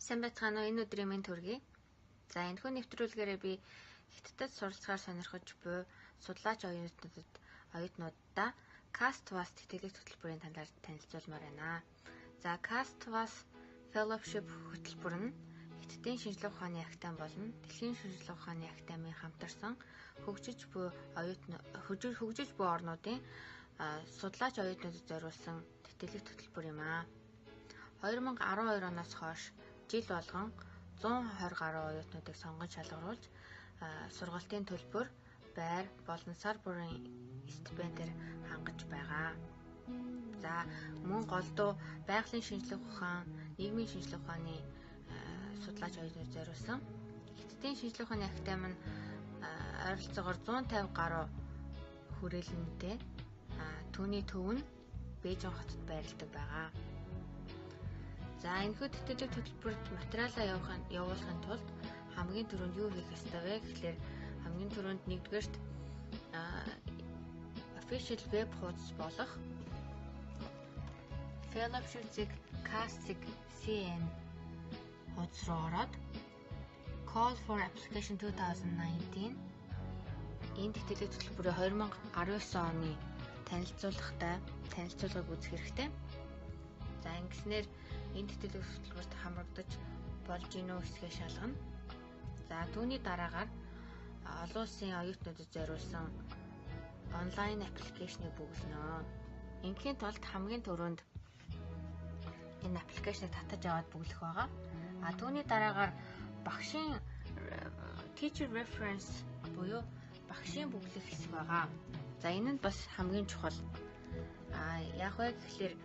Сайн байцгаана уу? Энэ өдрийн мэнд төргий. За энэхүү нэвтрүүлгээрээ би Хятадд суралцахаар сонирхож буй судлаач оюутнуудаа CastVas тэтгэлэг хөтөлбөрийн талаар танилцуулмаар байна. За CastVas Fellowship хөтөлбөр нь Хятадын шинжлэх ухааны академи болон Дэлхийн шинжлэх ухааны академийн хамтарсан хөгжиж буй орнуудын судлаач оюутнуудад зориулсан тэтгэлэг хөтөлбөр юм аа. 2012 оноос хойш жил болгон 120 гаруй оюутнуудыг сонгон шалгаруулж сургалтын төлбөр, байр болон сар бүрийн стипендээр хангаж байгаа. За мөн голдуу байгалийн шинжлэх ухаан, нийгмийн шинжлэх ухааны судлаач оюутнууд зориулсан Хятадын шинжлэх ухааны академи нь ойролцоогоор 150 гаруй хүрээлэнтэй түүний төв нь Бээжин хотод байрладаг байгаа. За энэхүү тэтгэлэг хөтөлбөрт материалаа явуулахын тулд хамгийн түрүүнд юу хийх ёстой вэ гэхлээр хамгийн түрүүнд нэгдүгээрт official web хуудас болох fellowship.cast.cn хуудас руу ороод Call for Application 2019 энэ тэтгэлэг хөтөлбөрийн 2019 оны танилцуулгыг үзэх хэрэгтэй. За ингэснээр энэ тэтгэлэг хөтөлбөрт хамрагдаж болж гинөө хэсгээ шалгана. За түүний дараагаар олон улсын оюутнуудад зориулсан онлайн аппликейшнийг бүглэнэ. Ингийн тулд хамгийн түрүүнд энэ аппликейшнийг татаж аваад бүглэх байгаа. Түүний дараагаар багшийн teacher reference буюу багшийн бүглэх хэсэг байгаа. За энэ нь бас хамгийн чухал. Яг вэ гэхлээр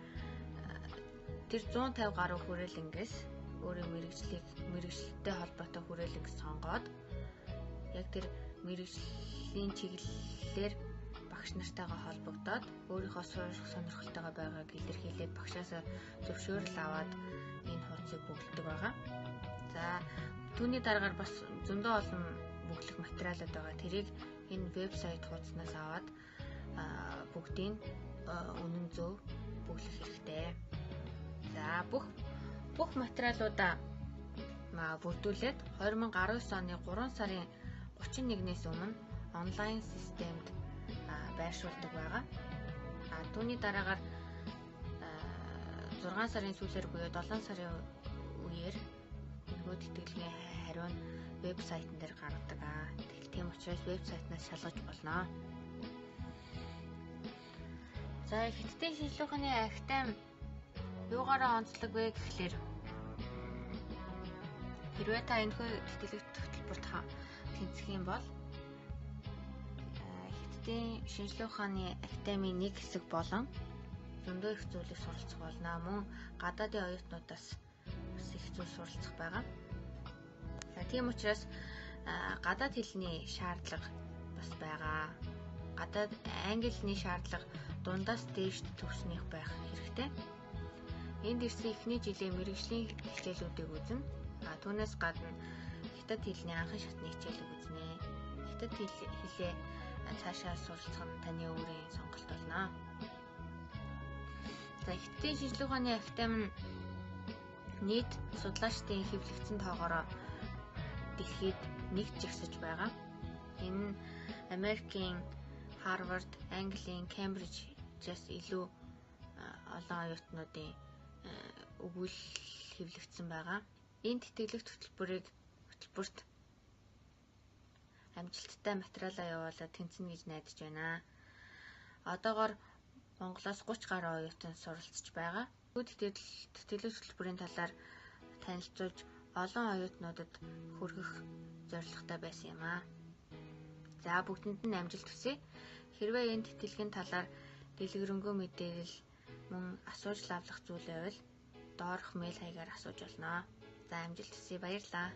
тэр 150 гаруй хүрээлэнгээс өөрийн мэрэгчлэлтэй холбоотой хүрээлэнг сонгоод яг тэр мэрэгжлийн чиглэлээр багш нартайгаа холбогдоод өөрийнхөө сурах сонирхолтойгоо байгааг илэрхийлээд багшаас зөвшөөрөл аваад энэ хуудсыг бүгэлдэг байгаа. За түүний дараагаар бас зөндөө олон бүглэх материалууд байгаа. Тэрийг энэ вебсайт хуудаснаас аваад бүгдийг үнэн зөв бүглэх хэрэгтэй. За бүх материалуудаа бүрдүүлээд 2019 оны 3 сарын 31-ээс өмнө онлайн системд байршуулдаг байгаа. Түүний дараагаар 6 сарын сүүлээр буюу 7 сарын үеэр нөгөө тэтгэлгийн хариу нь вебсайтн дээр гаргадаг. Тийм учраас вебсайтнаас шалгаж болно. За Хятадын шинжлэх ухааны академи юугаараа онцлог вэ гэхлээр хэрвээ та энэхүү тэтгэлэг хөтөлбөрт тэнцэх юм бол Хятадын шинжлэх ухааны академийн нэг хэсэг болон зөндөө их зүйлийг суралцах болно. Мөн гадаадын оюутнуудаас бас их зүйл суралцах байгаа. За тийм учраас гадаад хэлний шаардлага бас байгаа. Гадаад англи хэлний шаардлага дундаас дээш төвшнийх байх хэрэгтэй. Энд ирсэн эхний жилийн мэргэжлийн хичээлүүдийг үзнэ. Түүнээс гадна Хятад хэлний анхан шатны хичээлийг үзнэ. Хятад хэлээ цаашаа суралцах нь таны өөрийн сонголт болно. За Хятадын шинжлэх ухааны академи нь нийт судлаачдын хэвлэгдсэн тоогоороо дэлхийд нэгт жагсаж байгаа. Энэ нь Америкийн Харвард, Английн Кембрижээс илүү олон оюутнуудын өгүүл хэвлэгдсэн байгаа. Энэ тэтгэлэг хөтөлбөрт амжилттай материалаа явуулаад тэнцэнэ гэж найдаж байна. Одоогоор Монголоос 30 гаруй оюутан суралцж байгаа. Тэтгэлэг хөтөлбөрийн талаар танилцуулж олон оюутнуудад хүргэх зорилготой байсан юм аа. За бүгдэнд нь амжилт хүсье. Хэрвээ энэ тэтгэлгийн талаар дэлгэрэнгүй мэдээлэл мөн асууж лавлах зүйл байвал доорх мэйл хаягаар асууж болно. За амжилт хүсье. Баярлалаа.